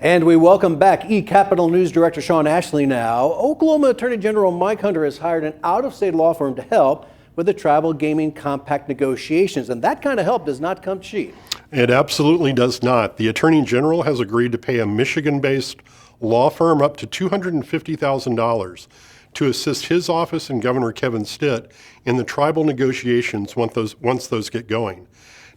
And we welcome back eCapitol News Director Shawn Ashley now. Oklahoma Attorney General Mike Hunter has hired an out-of-state law firm to help with the Tribal Gaming Compact negotiations, and that kind of help does not come cheap. It absolutely does not. The Attorney General has agreed to pay a Michigan-based law firm up to $250,000 to assist his office and Governor Kevin Stitt in the tribal negotiations once those get going.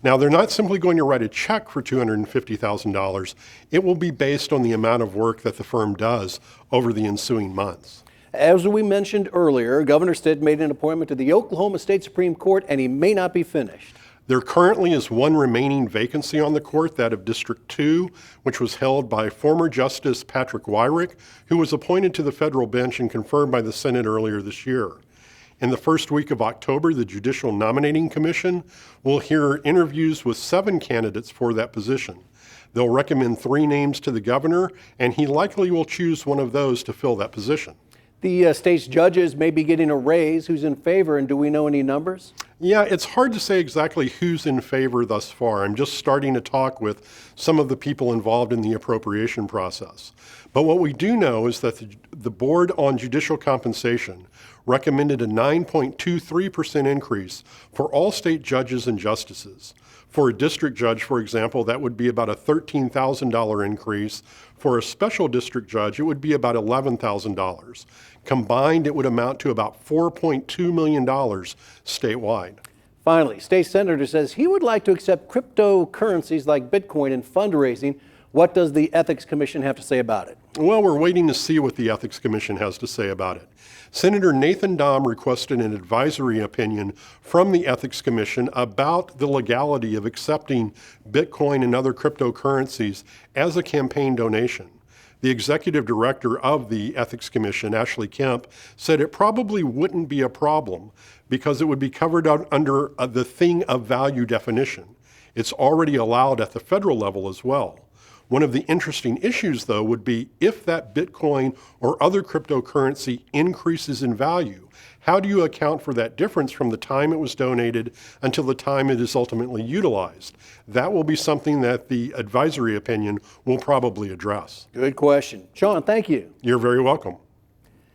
Now, they're not simply going to write a check for $250,000. It will be based on the amount of work that the firm does over the ensuing months. As we mentioned earlier, Governor Stitt made an appointment to the Oklahoma State Supreme Court, and he may not be finished. There currently is one remaining vacancy on the court, that of District 2, which was held by former Justice Patrick Wyrick, who was appointed to the federal bench and confirmed by the Senate earlier this year. In the first week of October, the Judicial Nominating Commission will hear interviews with 7 candidates for that position. They'll recommend 3 names to the governor, and he likely will choose one of those to fill that position. The state's judges may be getting a raise. Who's in favor, and do we know any numbers? Yeah, it's hard to say exactly who's in favor thus far. I'm just starting to talk with some of the people involved in the appropriation process. But what we do know is that the Board on Judicial Compensation recommended a 9.23% increase for all state judges and justices. For a district judge, for example, that would be about a $13,000 increase. For a special district judge, it would be about $11,000. Combined, it would amount to about $4.2 million statewide. Finally, state senator says he would like to accept cryptocurrencies like Bitcoin in fundraising. What does the Ethics Commission have to say about it? Well, we're waiting to see what the Ethics Commission has to say about it. Senator Nathan Dahm requested an advisory opinion from the Ethics Commission about the legality of accepting Bitcoin and other cryptocurrencies as a campaign donation. The executive director of the Ethics Commission, Ashley Kemp, said it probably wouldn't be a problem because it would be covered under the thing of value definition. It's already allowed at the federal level as well. One of the interesting issues, though, would be if that Bitcoin or other cryptocurrency increases in value, how do you account for that difference from the time it was donated until the time it is ultimately utilized? That will be something that the advisory opinion will probably address. Good question. Shawn, thank you. You're very welcome.